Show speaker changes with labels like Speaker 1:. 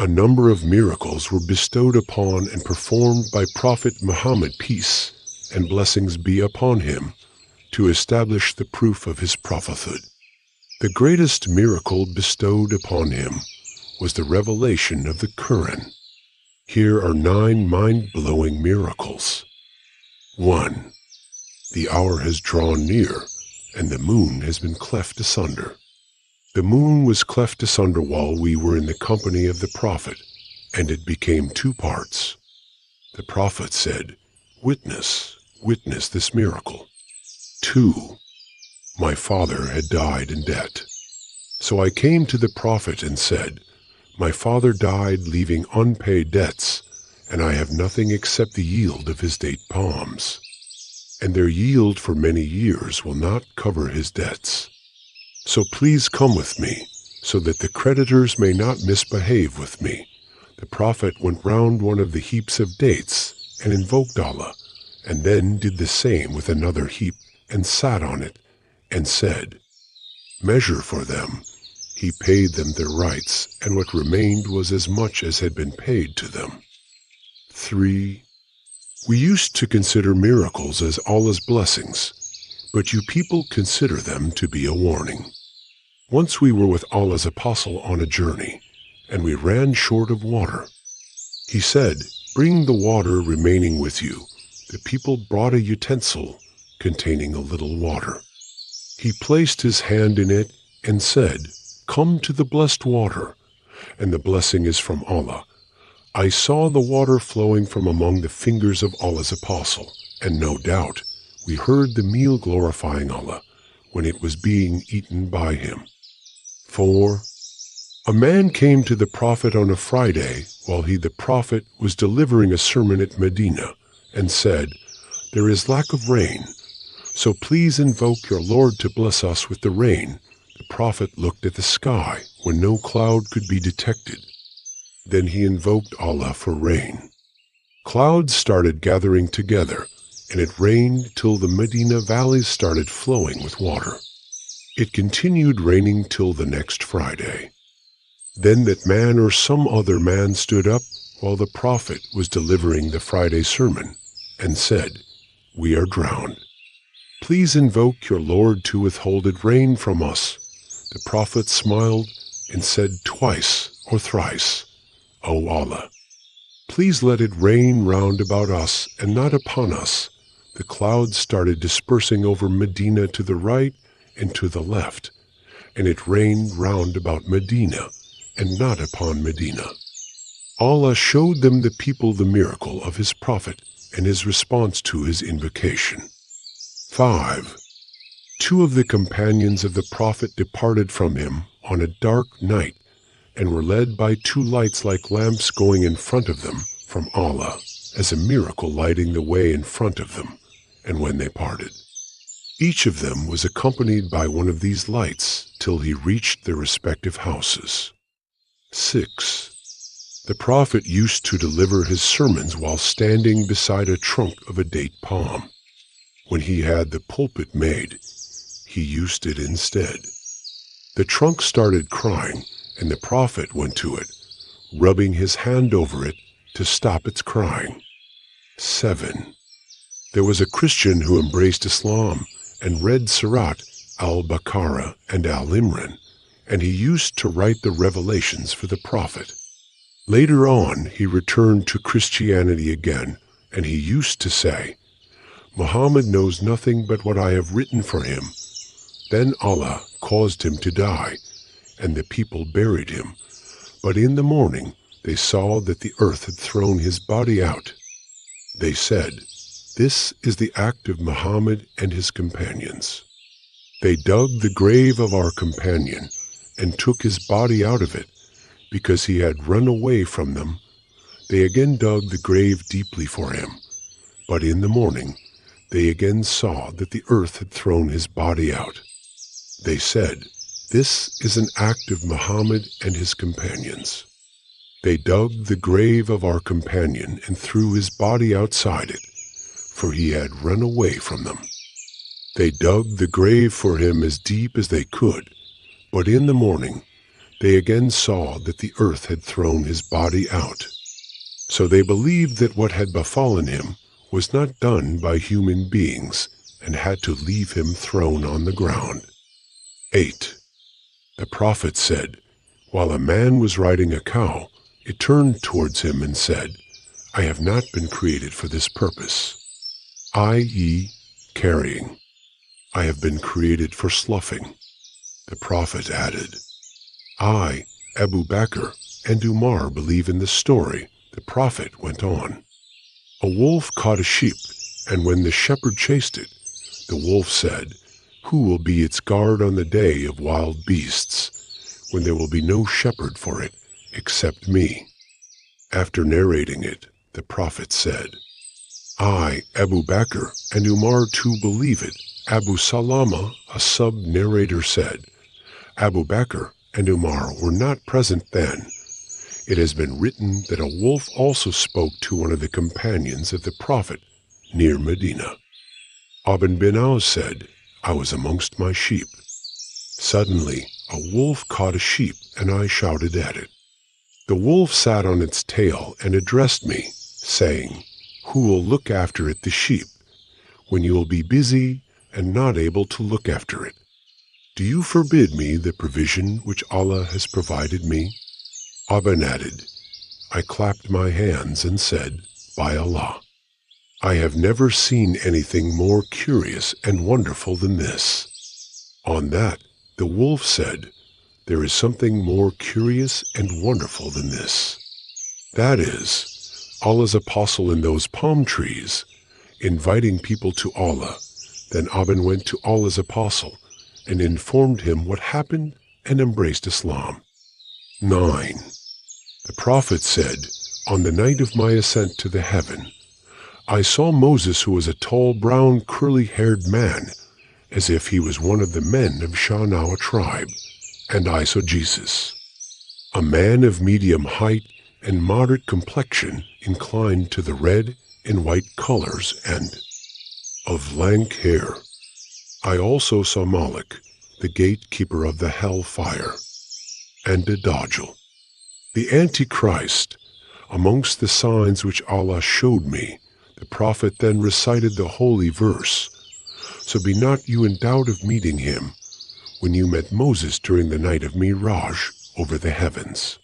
Speaker 1: A number of miracles were bestowed upon and performed by Prophet Muhammad, peace and blessings be upon him, to establish the proof of his prophethood. The greatest miracle bestowed upon him was the revelation of the Quran. Here are 9 mind-blowing miracles. 1. The hour has drawn near, and the moon has been cleft asunder. The moon was cleft asunder while we were in the company of the Prophet, and it became 2 parts. The Prophet said, "Witness, witness this miracle." 2. My father had died in debt. So I came to the Prophet and said, "My father died leaving unpaid debts, and I have nothing except the yield of his date palms. And their yield for many years will not cover his debts. So please come with me, so that the creditors may not misbehave with me." The Prophet went round one of the heaps of dates and invoked Allah, and then did the same with another heap and sat on it, and said, "Measure for them." He paid them their rights, and what remained was as much as had been paid to them. 3. We used to consider miracles as Allah's blessings, but you people consider them to be a warning. Once we were with Allah's apostle on a journey, and we ran short of water. He said, "Bring the water remaining with you." The people brought a utensil containing a little water. He placed his hand in it and said, "Come to the blessed water, and the blessing is from Allah." I saw the water flowing from among the fingers of Allah's apostle, and no doubt we heard the meal glorifying Allah when it was being eaten by him. 4. A man came to the Prophet on a Friday while he, the Prophet, was delivering a sermon at Medina, and said, "There is lack of rain, so please invoke your Lord to bless us with the rain." The Prophet looked at the sky when no cloud could be detected. Then he invoked Allah for rain. Clouds started gathering together, and it rained till the Medina valleys started flowing with water. It continued raining till the next Friday. Then that man or some other man stood up while the Prophet was delivering the Friday sermon, and said, "We are drowned. Please invoke your Lord to withhold it rain from us." The Prophet smiled and said twice or thrice, "O Allah, please let it rain round about us and not upon us." The clouds started dispersing over Medina to the right and to the left, and it rained round about Medina and not upon Medina. Allah showed them, the people, the miracle of his Prophet and his response to his invocation. 5. 2 of the companions of the Prophet departed from him on a dark night, and were led by 2 lights like lamps going in front of them from Allah, as a miracle lighting the way in front of them, and when they parted. Each of them was accompanied by one of these lights till he reached their respective houses. 6. The Prophet used to deliver his sermons while standing beside a trunk of a date palm. When he had the pulpit made, he used it instead. The trunk started crying, and the Prophet went to it, rubbing his hand over it to stop its crying. 7. There was a Christian who embraced Islam and read Surat al-Baqarah and al-Imran, and he used to write the revelations for the Prophet. Later on, he returned to Christianity again, and he used to say, "Muhammad knows nothing but what I have written for him." Then Allah caused him to die, and the people buried him. But in the morning they saw that the earth had thrown his body out. They said, "This is the act of Muhammad and his companions." They dug the grave of our companion and took his body out of it, because he had run away from them. They again dug the grave deeply for him. But in the morning they again saw that the earth had thrown his body out. They said, "This is an act of Muhammad and his companions." They dug the grave of our companion and threw his body outside it, for he had run away from them. They dug the grave for him as deep as they could, but in the morning They again saw that the earth had thrown his body out. So they believed that what had befallen him was not done by human beings, and had to leave him thrown on the ground. 8. The prophet said, while a man was riding a cow, it turned towards him and said, I have not been created for this purpose, i.e., carrying. I have been created for sloughing. The prophet added, I, Abu Bakr, and Umar believe in the story. The prophet went on. A wolf caught a sheep, and when the shepherd chased it, the wolf said, who will be its guard on the day of wild beasts, when there will be no shepherd for it except me? After narrating it, the prophet said, I, Abu Bakr, and Umar too believe it. Abu Salama, a sub-narrator, said, Abu Bakr and Umar were not present then. It has been written that a wolf also spoke to one of the companions of the prophet near Medina. Ibn bin Aus said, I was amongst my sheep. Suddenly, a wolf caught a sheep, and I shouted at it. The wolf sat on its tail and addressed me, saying, who will look after it, the sheep, when you will be busy and not able to look after it? Do you forbid me the provision which Allah has provided me? Aban added, I clapped my hands and said, by Allah, I have never seen anything more curious and wonderful than this. On that, the wolf said, there is something more curious and wonderful than this. That is, Allah's apostle in those palm trees, inviting people to Allah. Then Aban went to Allah's apostle and informed him what happened and embraced Islam. 9. The prophet said, on the night of my ascent to the heaven, I saw Moses, who was a tall, brown, curly-haired man, as if he was one of the men of Shanawa tribe, and I saw Jesus, a man of medium height and moderate complexion, inclined to the red and white colors and of lank hair. I also saw Malik, the gatekeeper of the hell fire, and a Dajjal, the Antichrist. Amongst the signs which Allah showed me, the prophet then recited the holy verse, so be not you in doubt of meeting him, when you met Moses during the night of Miraj over the heavens.